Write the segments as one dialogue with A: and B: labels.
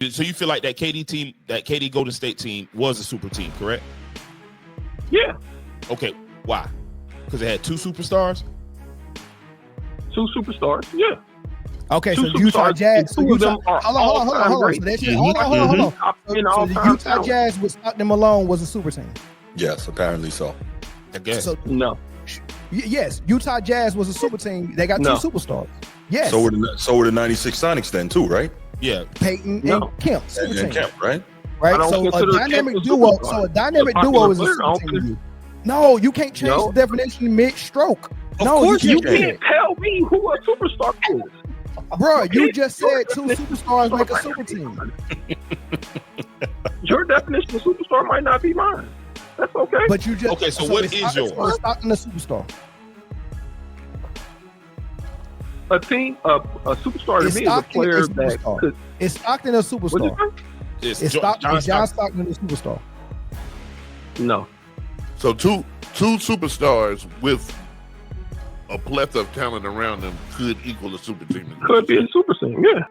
A: So you feel like that KD team, that KD Golden State team, was a super team, correct?
B: Yeah.
A: Okay, why? Because it had two superstars.
B: Two superstars. Yeah.
C: Okay,
B: Two
C: so Utah
B: superstars,
C: Jazz. So
B: two of
C: Utah,
B: them are
C: hold on.
B: all-time
C: So
B: greats.
C: that's hold on. So the
B: All-time
C: Utah
B: talent.
C: Jazz with Stockton Malone was a super team.
D: Yes, apparently so.
A: I guess.
C: So,
B: No.
C: yes, Utah Jazz was a super team. They got two superstars. Yes.
D: So were the 96 Sonics then too, right?
A: Yeah.
C: Peyton
B: No.
C: and Kemp. Super
D: And
C: team.
D: Kemp, right?
C: Right.
B: I don't
C: So a
B: consider
C: dynamic
B: Kemp a
C: duo.
B: superstar.
C: So a dynamic
B: A
C: duo
B: popular
C: is a
B: player,
C: super
B: I don't
C: team.
B: consider-
C: to you. No, you can't change
B: No.
C: the definition mid-stroke.
D: Of
C: No,
D: course
C: you
B: You
C: can't.
B: can't tell me who a superstar is.
C: Bro, you
B: Okay,
C: just
B: your
C: said two
B: definition
C: superstars
B: of
C: make a
B: superstar
C: super team.
B: Your definition of superstar might not be mine. That's okay.
C: But you just
A: Okay, so what is yours?
C: So Stockton a superstar.
B: A team, a superstar to
C: Is
B: me is a
C: Stockton
B: player
C: a
B: that
C: superstar?
B: could.
C: Is Stockton a
B: What'd you
C: superstar?
B: say?
C: Is John Stockton a superstar?
B: No.
E: So two superstars with a plethora of talent around them could equal a super team.
B: Could be a super team. Yeah.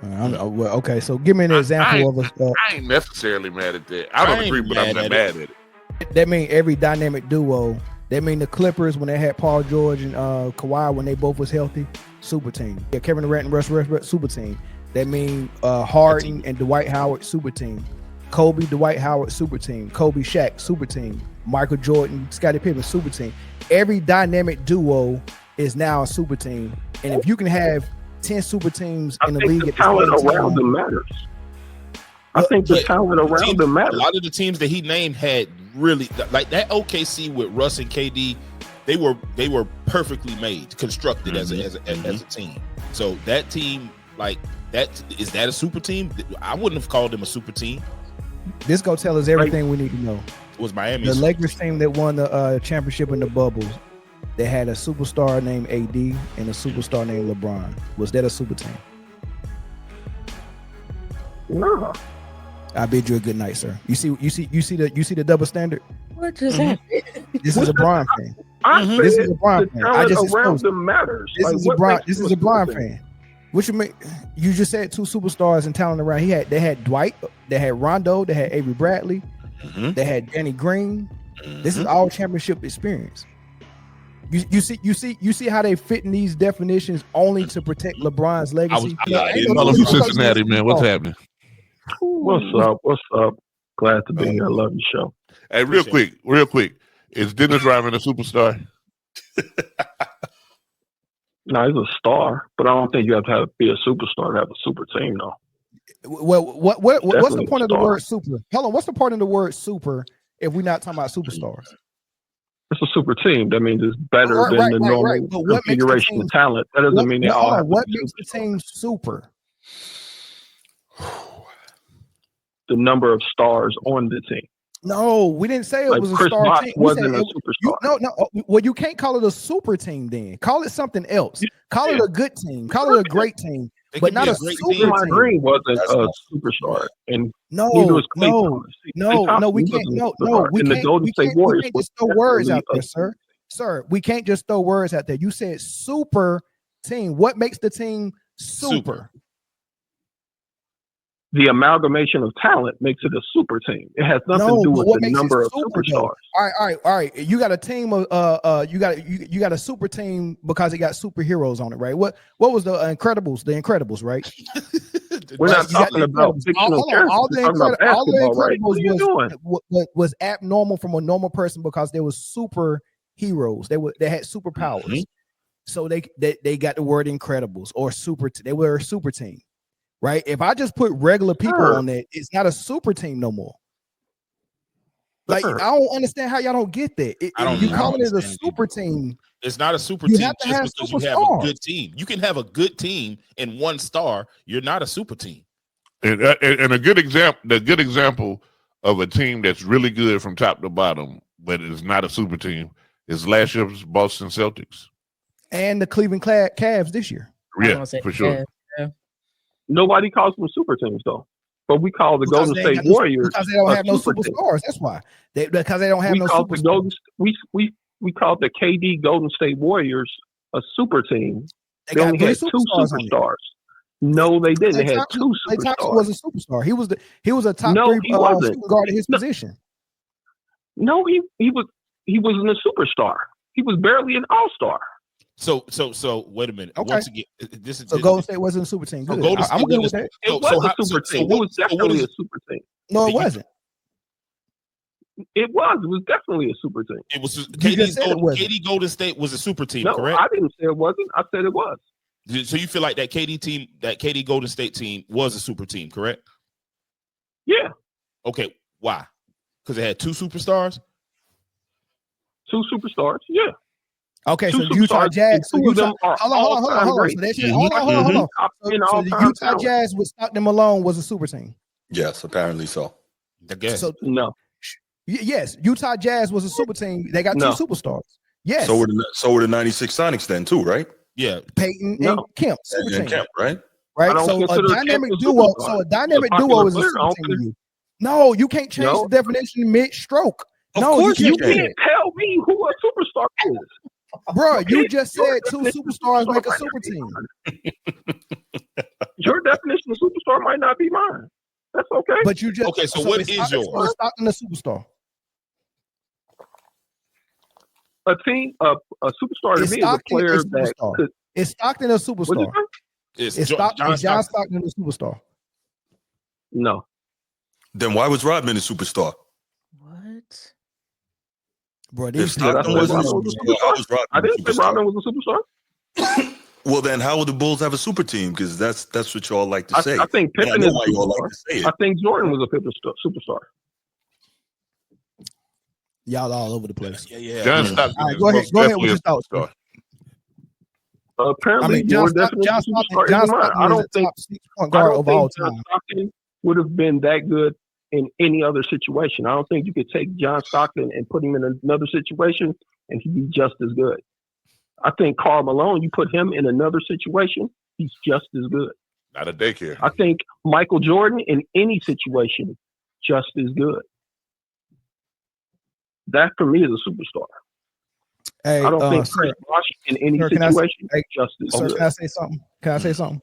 C: Well, okay, so give me an example of a.
E: I ain't necessarily mad at that. I don't
A: I ain't
E: agree, but I'm
A: mad
E: not
A: at
E: mad at it.
C: That mean every dynamic duo. That mean the Clippers when they had Paul George and Kawhi when they both was healthy, super team. Yeah, Kevin Durant and Russ Westbrook, super team. That mean Harden and Dwight Howard, super team. Kobe, Dwight Howard, super team. Kobe, Shaq, super team. Michael Jordan, Scottie Pippen, super team. Every dynamic duo is now a super team. And if you can have 10 super teams
B: I
C: in the
B: think
C: league
B: the
C: at the
B: talent
C: same
B: around
C: time,
B: them matters. I think the talent around them
A: A
B: matters.
A: lot of the teams that he named had really like that OKC with Russ and KD. They were perfectly made, constructed as a team. So that team, like that, is that a super team? I wouldn't have called them a super team.
C: this go tell us everything we need to know.
A: It was Miami.
C: The Lakers team that won the championship in the bubble, they had a superstar named AD and a superstar named LeBron. Was that a super team?
B: No.
C: I bid you a good night, sir. You see the double standard.
F: What just happened?
C: This is a Bron fan.
B: I said
C: This is a Bron
B: the
C: fan. I
B: talent
C: just
B: around
C: exposed.
B: them matters.
C: This
B: Like,
C: is a
B: what
C: Bron.
B: makes
C: This
B: them
C: is a Bron
B: super team?
C: fan. What you mean? You just said two superstars and talent around. They had Dwight. They had Rondo. They had Avery Bradley. They had Danny Green. This is all championship experience. You see how they fit in these definitions only to protect LeBron's legacy.
E: Fellas from Cincinnati, man, what's happening?
B: What's up? Glad to be here. I love your show.
E: Hey, real quick. Is Dennis Rodman a superstar?
B: No, he's a star, but I don't think you have to be a superstar to have a super team, though.
C: Well, what's the
B: Definitely
C: point of the
B: star.
C: word super? Hold on, what's the point of the word super if we're not talking about superstars?
B: It's a super team. That means it's better
C: Right,
B: than
C: right,
B: the
C: right,
B: normal
C: right. But what makes the
B: configuration
C: team-
B: of talent. That doesn't mean they all have to
C: what
B: be
C: makes the
B: superstars.
C: team super?
B: The number of stars on the team.
C: No, we didn't say it
B: Like
C: was a
B: Chris
C: star
B: Bosh
C: team. We said
B: wasn't a superstar.
C: no. Well, you can't call it a super team then. Call it something else. Call it a good team. Call it a great team,
A: It
C: but
A: could
C: not
A: be
C: a
A: a great
C: super
A: team.
B: Draymond
C: team.
B: Green wasn't
D: That's
B: a
D: not-
B: superstar, and
C: No,
B: neither was Klay
C: no,
B: Thompson. Klay Thompson
C: we
B: wasn't
C: can't.
B: a
C: No,
B: superstar.
C: we
B: And
C: can't.
B: the Golden
C: We
B: State
C: can't, we
B: Warriors
C: can't
B: was
C: just throw words
B: definitely
C: out there,
B: a-
C: sir. Sir, we can't just throw words out there. You said super team. What makes the team super?
B: The amalgamation of talent makes it a super team. It has nothing to
C: No,
B: do
C: but
B: with
C: what
B: the
C: makes it
B: number of
C: super, though?
B: superstars.
C: All right. You got a team of you got a super team because it got superheroes on it, right? What was the Incredibles? The Incredibles, right?
B: We're not
C: You got
B: talking
C: the
B: about
C: Incredibles.
B: fictional characters.
C: All
B: We're
C: the
B: talking about basketball, right? What are you doing?
C: Incredibles was abnormal from a normal person because they were super heroes. They had superpowers. So they got the word Incredibles or super. They were a super team, right? If I just put regular people on that, it's not a super team no more. Like I don't understand how y'all don't get that. You calling it a super team?
A: It's not a super
C: You
A: team
C: have to
A: just
C: have
A: because you have
C: superstars.
A: a good team. You can have a good team and one star. You're not a super team.
E: And a good example of a team that's really good from top to bottom, but is not a super team, is last year's Boston Celtics.
C: And the Cleveland Cavs this year.
E: Yeah, for sure.
B: Nobody calls them super teams, though. But we call the
C: Because
B: Golden
C: they
B: State
C: ain't got no-
B: Warriors
C: because they don't
B: a
C: have no
B: super team.
C: superstars. That's why. Because they don't have
B: We
C: no
B: call the
C: superstars.
B: Golden we call the KD Golden State Warriors a super team. They
C: got
B: only
C: three
B: had two
C: superstars on it.
B: superstars. No, they didn't. They had two
C: Klay Thompson
B: superstars.
C: was a superstar. He was a top
B: No,
C: three
B: he wasn't.
C: shooting guard at his
B: No.
C: position.
B: No, he wasn't a superstar. He was barely an all-star.
A: So wait a minute.
C: Okay.
A: Once again, this is
C: So Golden State wasn't a super team.
A: So
C: Good.
A: Golden State
C: I'm good with
A: wasn't-
C: that.
B: It was a super team. It was definitely a super team.
C: No, it
A: you-
C: wasn't.
B: It was definitely a super team.
A: It was
C: just
A: KD's
C: said it wasn't.
A: KD Golden State was a super team,
B: No,
A: correct?
B: I didn't say it wasn't. I said it was.
A: So you feel like that KD team, that KD Golden State team was a super team, correct?
B: Yeah,
A: Okay, why? Because it had two superstars.
B: two superstars. Yeah.
C: Okay, so
B: Two
C: Utah
B: superstars,
C: Jazz.
B: and
C: So
B: two of
C: Utah.
B: them are
C: Hold on.
B: all-time
C: So
B: greats.
C: that's hold on.
B: Top
C: So
B: 10
C: the
B: all-time
C: Utah
B: talent.
C: Jazz with Stockton Malone was a super team.
D: Yes, apparently so.
A: I guess.
C: So
B: No.
C: yes, Utah Jazz was a super team. They got
B: No.
C: two superstars. Yes,
D: So were the 96 Sonics then too, right?
A: yeah.
C: Peyton and
B: No.
C: Kemp, super
D: And
C: team.
D: Kemp, right?
C: Right.
B: I don't
C: So a
B: consider
C: dynamic
B: Kemp a
C: duo.
B: superstar.
C: So a dynamic
B: A
C: duo
B: popular
C: is a
B: player, I
C: super
B: don't
C: team to you. No, you can't change
B: No.
C: the definition mid-stroke.
D: Of
C: No,
D: course
C: you
B: You
C: can't.
B: can't tell me who a superstar is.
C: Bro, you
B: Okay,
C: just
B: your
C: said two
B: definition of
C: superstars make a
B: superstar
C: super
B: might
C: team.
B: not be mine. Your definition of superstar might not be mine. That's okay.
C: But you just
A: Okay, so what
C: is
A: is yours?
C: So is Stockton a superstar?
B: A team, a superstar to
C: Is
B: me is a
C: Stockton
B: player
C: a
B: that
C: superstar?
B: could.
C: Is Stockton a
B: What'd you
C: superstar?
B: say?
A: It's
C: Is
A: John
C: John
A: Stockton.
C: Stockton a superstar?
B: No.
D: Then why was Rodman a superstar?
F: What?
C: Bro,
D: If
C: these
B: Stockton
D: Stockton
C: people-
D: wasn't a
B: Rodman was a
D: superstar, how was
B: I
D: Rodman
B: didn't
D: a
B: say Rodman
D: superstar?
B: was a superstar.
D: Well, then how would the Bulls have a super team? Because that's what y'all like to say.
B: I think
D: And I
B: Pippen
D: know
B: is
D: why
B: a
D: y'all
B: superstar.
D: like to say
B: I
D: it.
B: think Jordan was a superstar.
C: y'all all over the place.
A: Yeah.
E: John
D: Mhm.
E: Stockton
C: All right,
E: is
C: go ahead.
E: most
C: Go ahead
E: definitely
C: with your
E: a
C: thoughts.
E: superstar.
B: Apparently,
C: I mean,
B: your
C: John
B: definition of
C: Stockton,
B: superstar
C: John
B: isn't mine.
C: Stockton
B: I
C: is
B: don't
C: a
B: think
C: top 6 point guard of all
B: John
C: time.
B: Stockton would have been that good in any other situation. I don't think you could take John Stockton and put him in another situation and he'd be just as good. I think Karl Malone, you put him in another situation, he's just as good.
E: Not a daycare.
B: I think Michael Jordan in any situation, just as good. That for me is a superstar.
C: Hey,
B: I don't think
C: sir,
B: Chris Bosh in any
C: sir, can I say-
B: situation,
C: hey,
B: just as
C: sir,
B: good.
C: can I say something? Can I say something?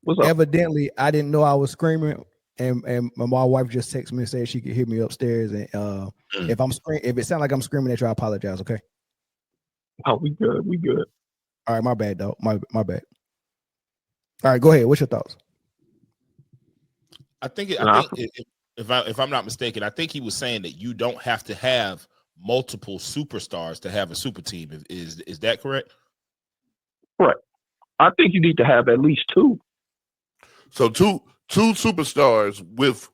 B: What's up?
C: Evidently, I didn't know I was screaming, and my wife just texted me and said she could hear me upstairs. And if it sounds like I'm screaming at you, I apologize. Okay.
B: Oh, we good. We good.
C: All right, my bad, dog. My bad. All right, go ahead. What's your thoughts?
A: I think
B: Nah.
A: if I'm not mistaken, I think he was saying that you don't have to have multiple superstars to have a super team. Is that correct?
B: I think you need to have at least two.
E: So two superstars with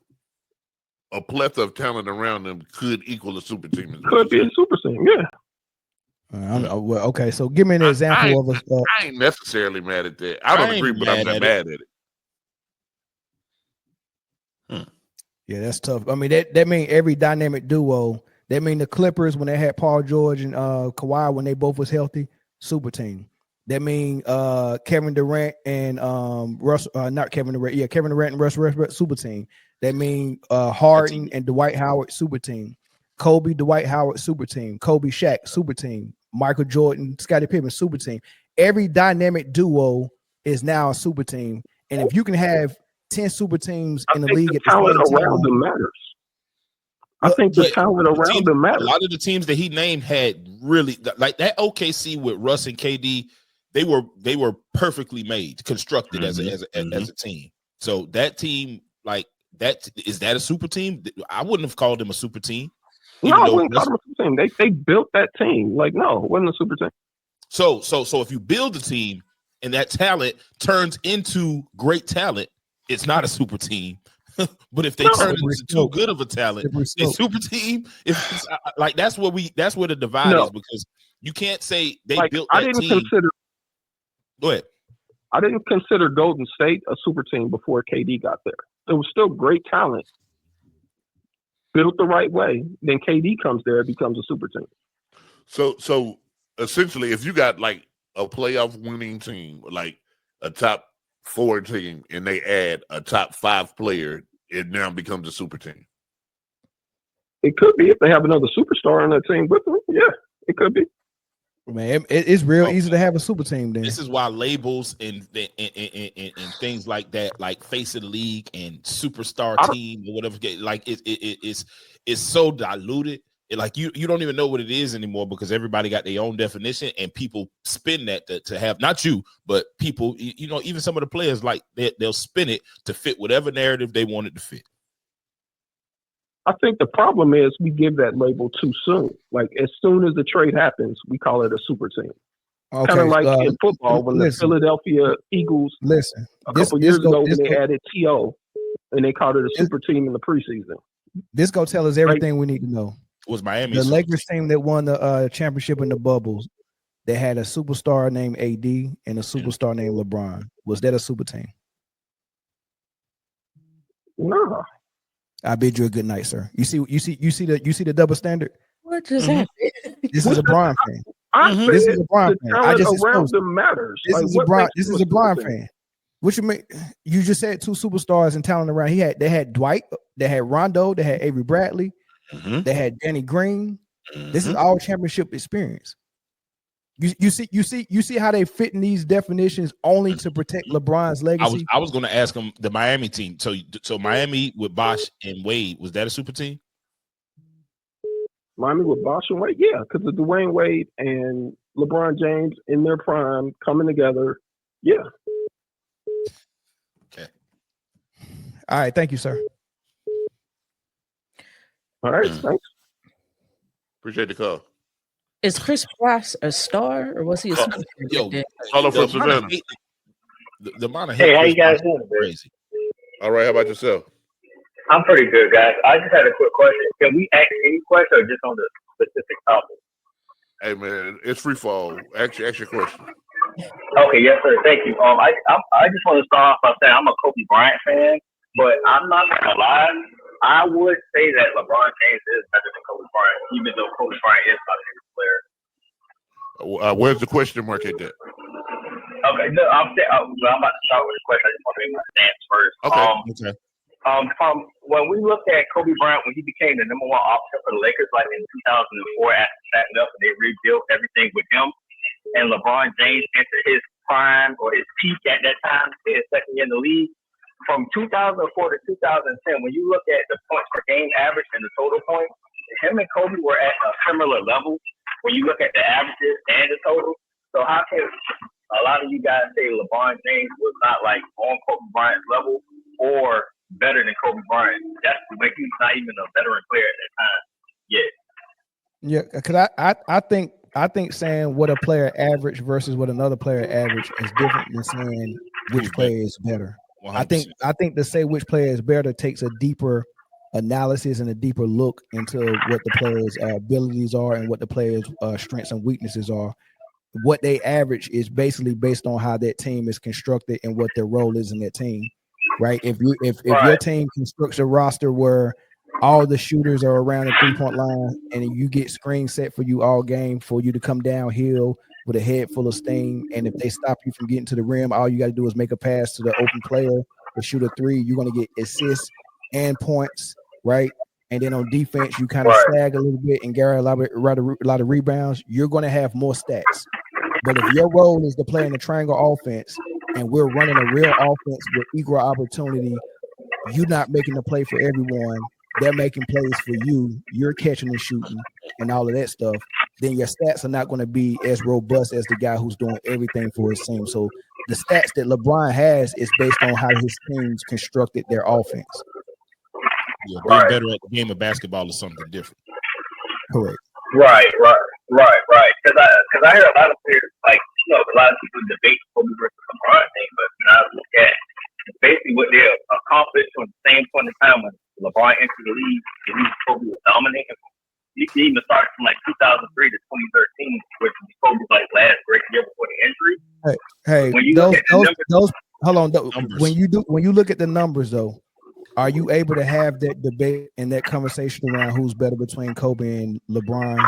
E: a plethora of talent around them could equal a super team. is what
B: Could be
E: you're
B: a super team. Yeah.
C: Well, okay, so give me an example of a.
E: saying. I ain't necessarily mad at that. I don't
A: I ain't
E: agree, but I'm
A: mad
E: not
A: at
E: mad at it.
C: Yeah, that's tough. I mean, that mean every dynamic duo. That mean the Clippers when they had Paul George and Kawhi when they both was healthy, super team. That mean Kevin Durant and not Kevin Durant. Yeah, Kevin Durant and Russ Westbrook, super team. That mean Harden and Dwight Howard, super team. Kobe, Dwight Howard, super team. Kobe, Shaq, super team. Michael Jordan, Scottie Pippen, super team. Every dynamic duo is now a super team. And if you can have 10 super teams
B: I
C: in the
B: think
C: league
B: the
C: at the
B: talent
C: same
B: around
C: time,
B: them matters. I
C: Look,
B: think the
A: but
B: talent
A: the
B: around
A: team-
B: them
A: A
B: matters.
A: lot of the teams that he named had really like that OKC with Russ and KD. They were perfectly made, constructed as a team. So that team, like that, is that a super team? I wouldn't have called them a super team.
B: No,
A: even
B: I
A: though
B: wouldn't call
A: Russ-
B: them a super team. They built that team. Like, no, it wasn't a super team.
A: So if you build a team and that talent turns into great talent, it's not a super team. But if they
B: No.
A: turn into too good of a talent, a super team. Like that's where the divide
B: No.
A: is, because you can't say they
B: Like,
A: built
B: I
A: that
B: didn't
A: team.
B: consider
A: Go ahead.
B: I didn't consider Golden State a super team before KD got there. It was still great talent, built the right way. Then KD comes there, it becomes a super team.
E: So essentially, if you got like a playoff winning team, like a top 4 team, and they add a top 5 player, it now becomes a super team.
B: It could be if they have another superstar on that team with them. Yeah, it could be.
C: Man, it's real easy to have a super team. Then
A: this is why labels and things like that, like face of the league and superstar team or whatever, like it's so diluted. Like you don't even know what it is anymore because everybody got their own definition and people spin that to have, not you, but people, even some of the players, like they'll spin it to fit whatever narrative they want it to fit.
B: I think the problem is we give that label too soon. Like as soon as the trade happens, we call it a super team.
C: okay,
B: kind of like in football when the Philadelphia Eagles a couple years ago when they added T.O. and they called it a super team in the preseason.
C: This go tell us everything we need to know.
A: Was Miami
C: the Lakers team that won the championship in the bubbles? They had a superstar named AD and a superstar named LeBron. Was that a super team?
B: No.
C: I bid you a good night, sir. You see the double standard.
F: What just happened?
C: This is a Bron fan.
B: This
C: is a Bron fan. I just
B: around them matters.
C: This is a Bron. This is a Bron fan. What you mean? You just said two superstars and talent around. They had Dwight. They had Rondo. They had Avery Bradley. They had Danny Green. This is all championship experience. You see how they fit in these definitions only to protect LeBron's legacy.
A: I was going to ask him the Miami team. So Miami with Bosh and Wade, was that a super team?
B: Miami with Bosh and Wade, yeah, because of Dwayne Wade and LeBron James in their prime coming together, yeah.
A: Okay.
C: All right, thank you, sir.
B: All right, thanks.
E: Appreciate the call.
F: Is Chris Bosh a star or was he a super?
E: Follow from Savannah.
A: The amount of
G: hey, how you guys doing?
E: Crazy. All right, how about yourself?
G: I'm pretty good, guys. I just had a quick question. Can we ask any question or just on the specific topic?
E: Hey man, it's free fall. Ask your question.
G: Okay, yes, sir. Thank you. I just want to start off by saying I'm a Kobe Bryant fan, but I'm not gonna lie. I would say that LeBron James is better than Kobe Bryant, even though Kobe Bryant is my favorite player.
E: Where's the question mark at that?
G: Okay, no, I'm about to start with the question. I just want to make my stance first.
E: Okay.
G: From when we looked at Kobe Bryant when he became the #1 option for the Lakers, like in 2004, after Shaq left and they rebuilt everything with him, and LeBron James entered his prime or his peak at that time, his second year in the league. From 2004 to 2010, when you look at the points per game average and the total points, him and Kobe were at a similar level when you look at the averages and the total. So how can a lot of you guys say LeBron James was not like on Kobe Bryant's level or better than Kobe Bryant? That's when he's not even a veteran player at that time yet.
C: Yeah, because I think saying what a player average versus what another player average is different than saying which player is better. 100%. I think to say which player is better takes a deeper analysis and a deeper look into what the players' abilities are and what the players' strengths and weaknesses are. What they average is basically based on how that team is constructed and what their role is in that team, right? If your team constructs a roster where all the shooters are around the 3-point line and you get screen set for you all game for you to come downhill with a head full of steam, and if they stop you from getting to the rim, all you got to do is make a pass to the open player or shoot a three. You're going to get assists and points, right? And then on defense, you kind of sag a little bit and garner a lot of rebounds. You're going to have more stats. But if your role is to play in the triangle offense and we're running a real offense with equal opportunity, you're not making the play for everyone. They're making plays for you. You're catching and shooting and all of that stuff. Then your stats are not going to be as robust as the guy who's doing everything for his team. So the stats that LeBron has is based on how his teams constructed their offense.
A: Yeah, being better at the game of basketball is something different.
C: Correct.
G: Right. Because I hear a lot of players, like, a lot of people debate Kobe versus LeBron thing, but when I look at basically what they accomplished from the same point in time when LeBron entered the league Kobe was dominating. You can even start from like 2003 to 2013, which was Kobe's like last great year before the injury.
C: Hey,
G: when you
C: those hold on. When you look at the numbers though, are you able to have that debate and that conversation around who's better between Kobe and LeBron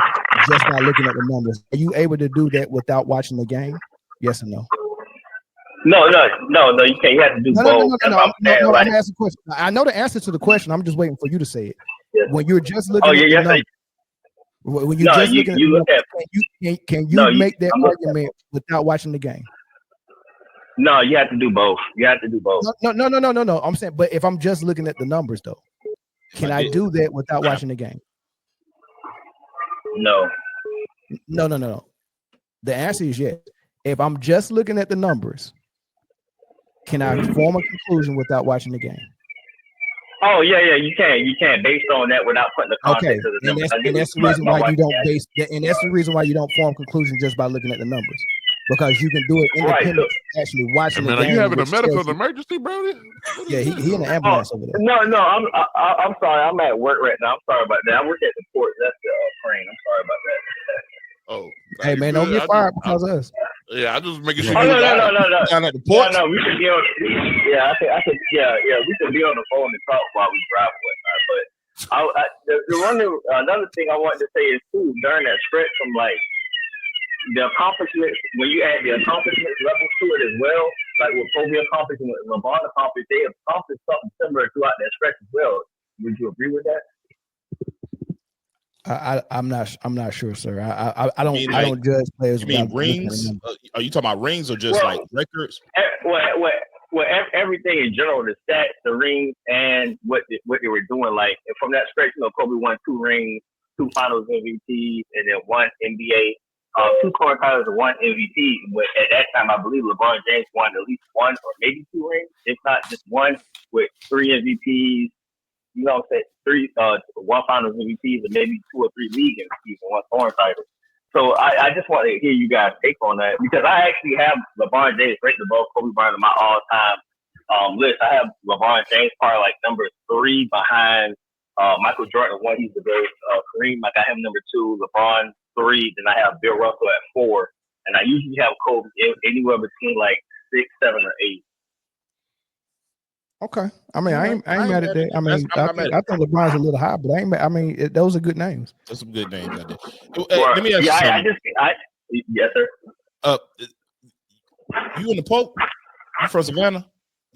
C: just by looking at the numbers? Are you able to do that without watching the game? Yes or no?
G: No, you can't. You have to do both.
C: No, I'm asking a question. I know the answer to the question. I'm just waiting for you to say it.
G: Yes.
C: When you're just looking at the numbers, When you're just looking at
G: you look at.
C: can you make that argument without watching the game?
G: No, you have to do both. You have to do both.
C: No. I'm saying, but if I'm just looking at the numbers, though, can I do that without watching the game?
G: No.
C: No. The answer is yes. If I'm just looking at the numbers, can I form a conclusion without watching the game?
G: Oh yeah, you can based on that without putting the context of the numbers.
C: And that's the reason why you don't and that's the reason why you don't form conclusions just by looking at the numbers. Because you can do it independently, actually watching the game.
E: Are you having a medical emergency, bro?
C: Yeah, he in the ambulance over there.
G: No, I'm sorry. I'm at work right now. I'm sorry about that. I work at the port. That's the crane. I'm sorry about that.
E: Oh,
C: hey man, don't get fired because of us.
E: Yeah, I just making sure.
G: No.
A: Down at the port.
G: No, we should be on. Yeah, I could. Yeah, we could be on the phone and talk while we drive and whatnot. But another thing I wanted to say is too during that stretch from like the accomplishments, when you add the accomplishments levels to it as well, like what Kobe accomplished and what LeBron accomplished, they accomplished something similar throughout that stretch as well. Would you agree with that?
C: I'm not sure, sir. I don't judge players.
A: You mean rings? Are you talking about rings or just like records?
G: Well, everything in general, the stats, the rings, and what they were doing. Like from that stretch, Kobe won 2 rings, 2 Finals MVPs, and then 1 NBA. 2 scoring titles and 1 MVP. But at that time, I believe LeBron James won at least 1 or maybe 2 rings, if not just 1, with 3 MVPs. You know what I'm saying? 1 Finals MVPs and maybe 2 or 3 league MVPs and 1 scoring title. So I just want to hear you guys take on that because I actually have LeBron James ranked above Kobe Bryant on my all-time list. I have LeBron James probably like number 3 behind Michael Jordan 1. He's the best. Kareem, I got him number 2. LeBron 3. Then I have Bill Russell at 4. And I usually have Kobe anywhere between like 6, 7, or 8.
C: Okay, I mean, I ain't mad at that. I mean, I think LeBron's a little high, but I mean, those are good names.
A: Those some good names out there. Let me ask you something.
G: Yes, sir.
A: You in the Pope? You from Savannah?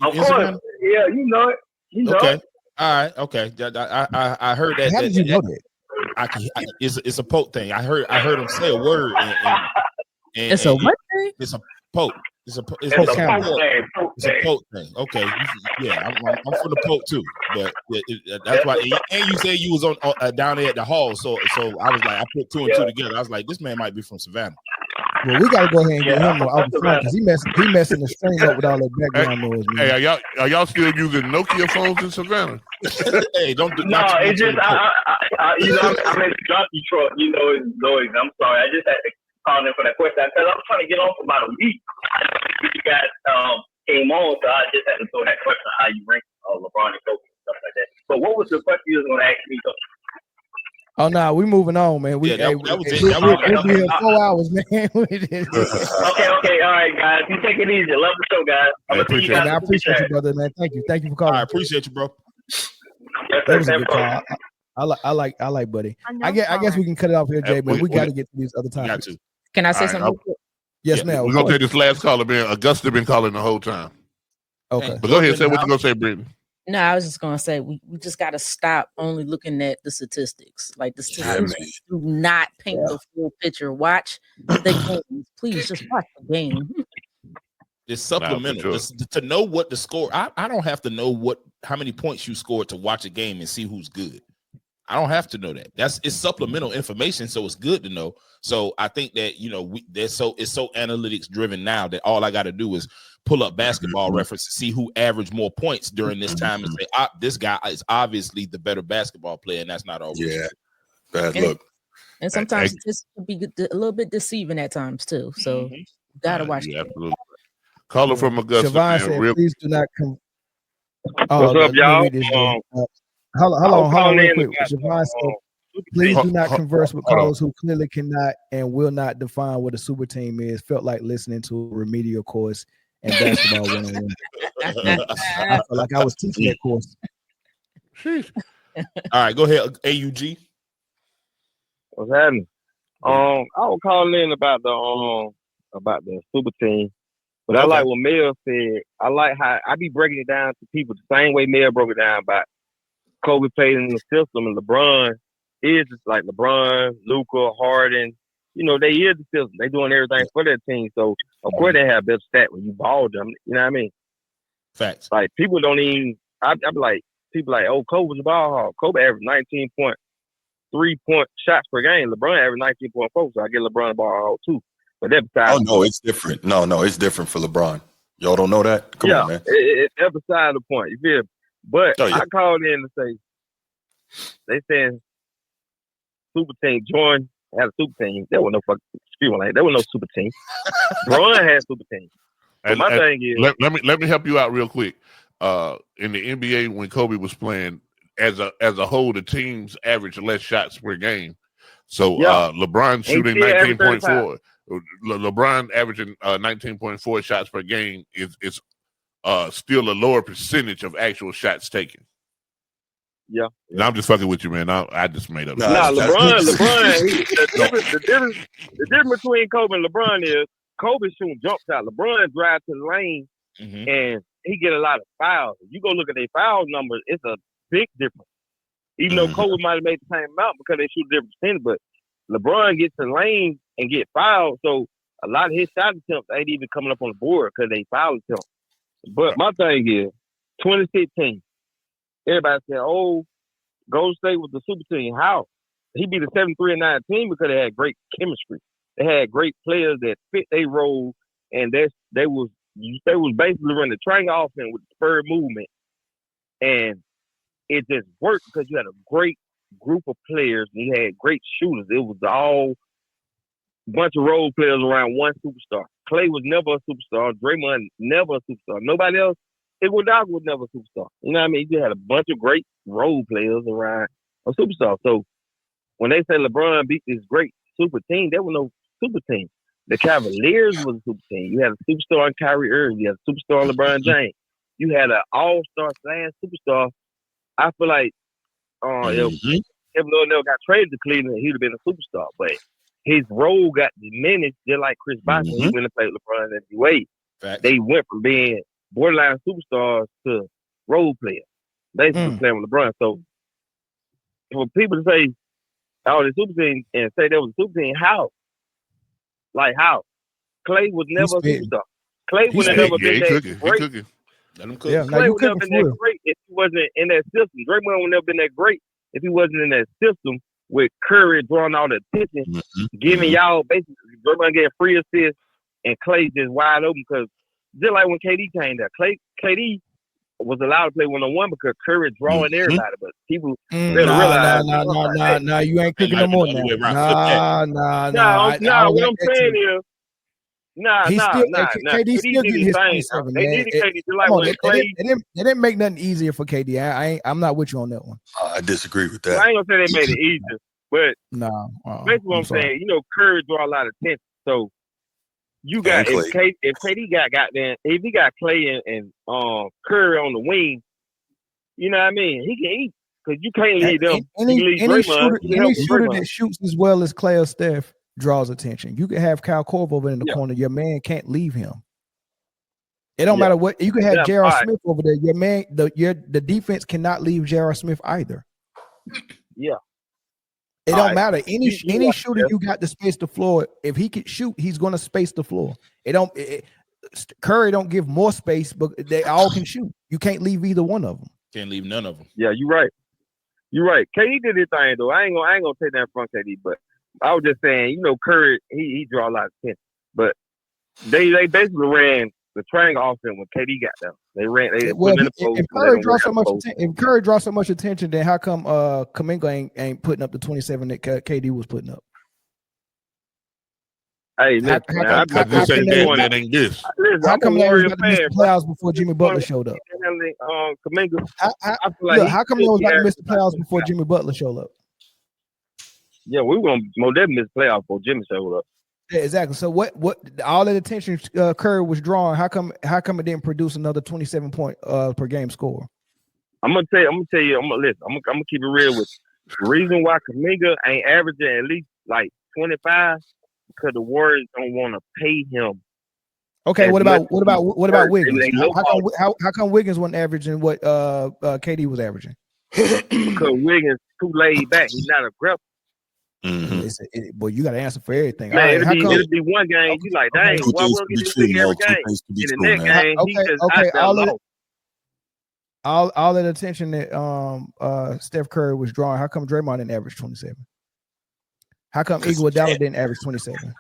G: Of course. Savannah? Yeah, you know it.
A: Okay. All right. Okay. I heard that.
C: How did you know that?
A: It's a Pope thing. I heard him say a word. And
F: it's a what thing?
A: It's a Pope. It's a Pope thing. Okay, yeah, I'm from the Pope too, but that's why. And you said you was on down there at the hall, so I was like, I put 2 and 2 together. I was like, this man might be from Savannah.
C: Well, we gotta go ahead and get him out the front because he messing the string up with all that background noise. Man.
E: Hey, are y'all still using Nokia phones in Savannah?
A: Hey, don't do.
G: No, it's just I'm in the junkie truck. You know, it's noise. I'm sorry, I just had to call in for that question because I was trying to get on for about a week. You guys came on, so I just had to throw that question on how you rank LeBron and Kobe and stuff like that. But what was the question you was going to ask me though?
C: Oh no, we moving on, man. We'll be here 4 hours, man.
G: Okay, all right, guys. You take it easy. Love the show, guys.
C: I appreciate you, brother, man. Thank you for calling.
A: I appreciate you, bro.
G: Yes,
C: that was a good call. I like Buddy. I guess we can cut it off here, Jay, but we got to get to these other topics.
F: Can I say something?
C: Yes, ma'am.
E: We're gonna take this last caller. Augusta been calling the whole time.
C: Okay,
E: but go ahead. Say what you gonna say, Britne.
F: No, I was just gonna say we just gotta stop only looking at the statistics. Like the statistics do not paint the full picture. Watch the games, please. Just watch the game.
A: It's supplemental to know what the score. I don't have to know how many points you scored to watch a game and see who's good. I don't have to know that. It's supplemental information, so it's good to know. So I think that it's so analytics driven now that all I got to do is pull up basketball reference to see who averaged more points during this time and say, this guy is obviously the better basketball player, and that's not always
D: bad look.
F: And sometimes this can be a little bit deceiving at times too. So you gotta watch.
E: Absolutely. Caller from Augusta.
C: Siobhan said, please do not come.
H: What's up, y'all?
C: Hold on real quick. Siobhan said, please do not converse with callers who clearly cannot and will not define what a super team is. Felt like listening to a remedial course and basketball 101. I felt like I was teaching that course.
A: All right, go ahead, AUG.
H: What's happening? I was calling in about the super team, but I like what Mel said. I like how I be breaking it down to people the same way Mel broke it down about Kobe played in the system and LeBron is like LeBron, Luka, Harden. You know, they is the system. They doing everything for their team. So of course they have better stat when you ball them. You know what I mean?
A: Facts.
H: Like people don't even. I be like people like, oh, Kobe was a ball hog. Kobe averaged 19.3 shots per game. LeBron averaged 19.4. So I get LeBron a ball hog too. But that's beside.
D: Oh no, it's different. No, it's different for LeBron. Y'all don't know that? Come on, man.
H: It's beside the point. You feel me? But I called in to say they saying super team. Jordan had a super team. There was no fucking there was no super team. Bron had super team. So my thing is,
E: let me help you out real quick. In the NBA, when Kobe was playing, as a whole, the teams average less shots per game. So LeBron shooting 19.4. LeBron averaging 19.4 shots per game is still a lower percentage of actual shots taken.
H: Yeah.
E: No, I'm just fucking with you, man. I just made up.
H: LeBron. The difference between Kobe and LeBron is Kobe shooting jump shot. LeBron drives to the lane and he get a lot of fouls. If you go look at their foul numbers, it's a big difference. Even though Kobe might have made the same amount because they shoot different percentage, but LeBron gets to the lane and get fouled, so a lot of his shot attempts ain't even coming up on the board because they foul attempts. But my thing is, 2016, everybody said, oh, Golden State was the super team. How? He beat a 7-3-9 team because they had great chemistry. They had great players that fit their role, and they was basically running the triangle offense with the spur movement. And it just worked because you had a great group of players and you had great shooters. It was all a bunch of role players around one superstar. Clay was never a superstar. Draymond never a superstar. Nobody else. Iguodala was never a superstar. You know what I mean? You had a bunch of great role players around a superstar. So when they say LeBron beat this great super team, there was no super team. The Cavaliers was a super team. You had a superstar in Kyrie Irving. You had a superstar in LeBron James. You had an all-star / superstar. I feel like if Lord never got traded to Cleveland, he'd have been a superstar. But his role got diminished just like Chris Bosh when he went and played LeBron and Wade. They went from being borderline superstars to role players. Basically playing with LeBron. So for people to say, oh, the super team and say there was a super team, how? Like how? Clay was never a superstar. Clay would have never been that great.
A: Let him cook.
C: Yeah,
H: Clay would never been that great if he wasn't in that system. Draymond would never been that great if he wasn't in that system with Curry drawing all the attention, giving y'all basically Draymond getting free assists and Clay just wide open because just like when KD came there, KD was allowed to play one-on-one because Curry drawing everybody, but people realize.
C: Nah, you ain't cooking no more now. Nah.
H: What I'm saying is,
C: KD still getting his 27,
H: They
C: man.
H: needed KD to like when Clay.
C: They didn't make nothing easier for KD. I'm not with you on that one.
D: I disagree with that.
H: I ain't gonna say they made it easier, but basically what I'm saying, Curry draw a lot of attention. So you got if KD if he got Clay and Curry on the wing, you know what I mean? He can eat because you can't lead them.
C: Any shooter that shoots as well as Clay or Steph draws attention. You can have Kyle Korver in the corner. Your man can't leave him. It don't matter what. You can have J.R. Smith over there. Your man, the defense cannot leave J.R. Smith either.
H: Yeah.
C: It don't matter. Any shooter you got to space the floor. If he can shoot, he's going to space the floor. Curry don't give more space, but they all can shoot. You can't leave either one of them.
A: Can't leave none of them.
H: Yeah, you're right. You're right. KD did his thing though. I ain't gonna take that from KD, but I was just saying, Curry, he draw a lot of attention. But they basically ran the triangle offense when KD got down. They ran. If Curry draws so much attention, then how come Kuminga ain't putting up the 27 that KD was putting up? Hey, listen,
C: how come they was about to miss the playoffs before Jimmy Butler showed up?
H: Kuminga.
C: How come they was about to miss the playoffs before Jimmy Butler showed up?
H: Yeah, we were gonna more definitely miss the playoffs before Jimmy showed up.
C: Yeah, exactly. So what all that attention Curry was drawing, how come it didn't produce another 27 point per game score?
H: I'm gonna tell you, I'm gonna keep it real with you. The reason why Kuminga ain't averaging at least like 25 because the Warriors don't want to pay him.
C: Okay, what about Wiggins? How come Wiggins wasn't averaging what KD was averaging?
H: Because too laid back. He's not aggressive.
C: Boy, you got to answer for everything.
H: Man,
C: All right,
H: it'll be one game. You like, dang, why won't get this nigga every game? In the next game, he just out there low.
C: All that attention that Steph Curry was drawing, how come Draymond didn't average 27? How come Iguodala didn't average 27?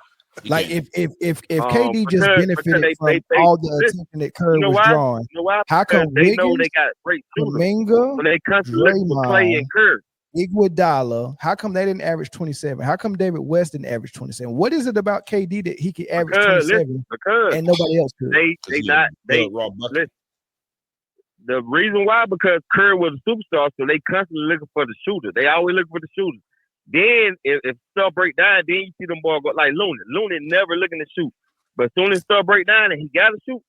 C: Like if KD just benefited from all the attention that Curry was drawing, how come
H: they know they got great shooters,
C: Kuminga,
H: so they constantly look for Clay and Curry?
C: Iguodala, how come they didn't average 27? How come David West didn't average 27? What is it about KD that he could average 27 and nobody else could?
H: The reason why, because Curry was a superstar, so they constantly looking for the shooter. They always look for the shooter. Then if stuff break down, then you see them boys go like Looney. Looney never looking to shoot. But as soon as stuff break down and he got to shoot,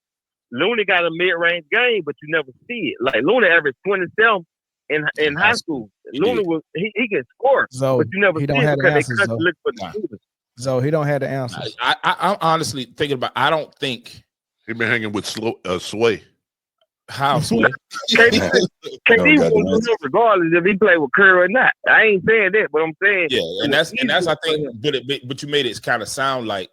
H: Looney got a mid-range game, but you never see it. Like Looney averaged 27 in high school. Looney he can score,
C: so
H: but you never see it because they constantly look for the shooters.
C: So he don't have the answers.
A: I'm honestly thinking about. I don't think
E: he been hanging with Sway.
A: How Sway?
H: KD will do regardless if he play with Curry or not. I ain't saying that, but I'm saying
A: and that's I think. But you made it kind of sound like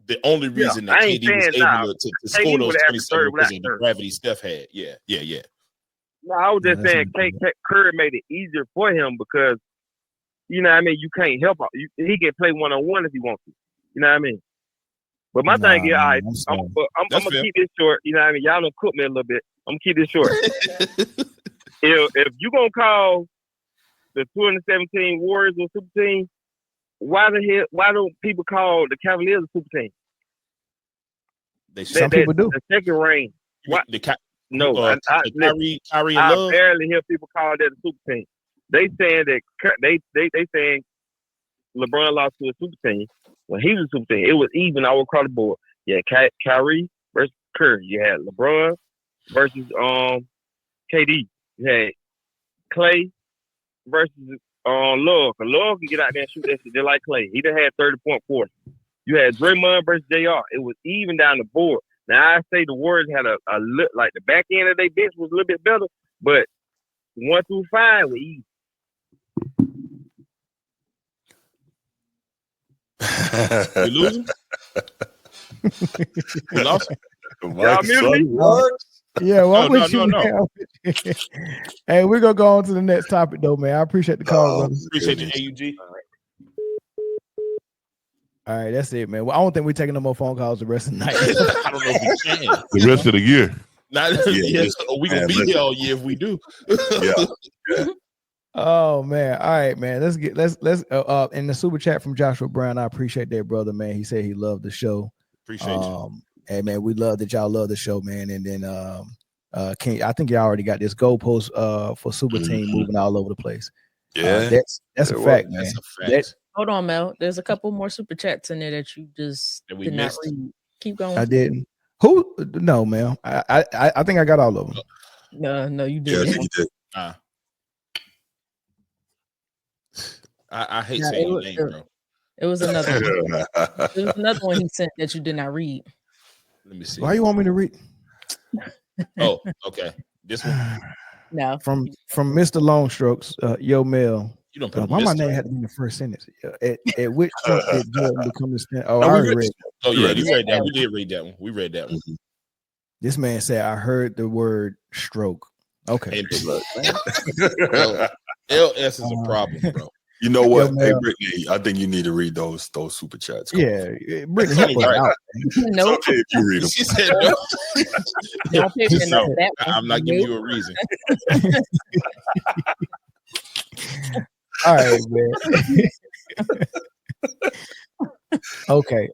A: the only reason that KD was able to score those 27 was the gravity Steph had. Yeah.
H: No, I was just saying Curry made it easier for him because, you know what I mean, you can't help him. He can play one-on-one if he wants to. You know what I mean? But my thing is, all right, I'm going to keep this short. You know what I mean? Y'all done cook me a little bit. I'm going to keep this short. if you going to call the 2017 Warriors a super team, why don't people call the Cavaliers a super team?
C: Some people do.
H: The second reign. No, I
A: Kyrie and Love.
H: barely hear people call that a super team. They saying that they saying LeBron lost to a super team when he was a super team. It was even all across the board. Yeah, Kyrie versus Curry. You had LeBron versus KD. You had Clay versus Love. Love can get out there and shoot that shit just like Clay. He done had 30-point quarter. You had Draymond versus JR. It was even down the board. Now, I say the Warriors had a look like the back end of their bench was a little bit better, but 1 through 5 were easy.
A: We losing? We lost?
H: Y'all muted me?
C: Yeah, well,
A: no.
C: Hey, we're going to go on to the next topic, though, man. I appreciate the call, brother.
A: Appreciate you, AUG.
C: All right, that's it, man. Well, I don't think we're taking no more phone calls the rest of the night.
A: I don't know if we can.
E: The rest of the year.
A: We gonna be here all year if we do.
E: Yeah.
C: Oh man. All right, man. Let's in the super chat from Joshua Brown. I appreciate that, brother, man. He said he loved the show.
A: Appreciate you.
C: And man, we love that y'all love the show, man. And then I think y'all already got this goalpost for super team moving all over the place.
D: Yeah,
C: that's a fact, man.
A: That's a fact.
F: Hold on, Mel. There's a couple more super chats in there that you just did not read. Keep going.
C: I didn't. Who? No, man. I think I got all of them.
F: No, you didn't.
D: Yeah, you did.
A: I hate saying your name, bro.
F: It was another one. There was another one he sent that you did not read.
A: Let me see.
C: Why you want me to read?
A: Oh, okay. This one.
F: No.
C: From Mr. Longstrokes, Yo Mel.
A: You don't put
C: why my name had to be in the first sentence? At which point did Jordan become the I already read.
A: Oh yeah, you read that. We did read that one. We read that one.
C: This man said, "I heard the word stroke." Okay.
A: LS is a problem, bro.
D: You know what? Hey, Britne, I think you need to read those super chats.
C: Yeah, Britne, help us out.
F: No,
D: okay, if you read them.
A: She said no. I'm not giving you a reason.
C: All right, man. Okay.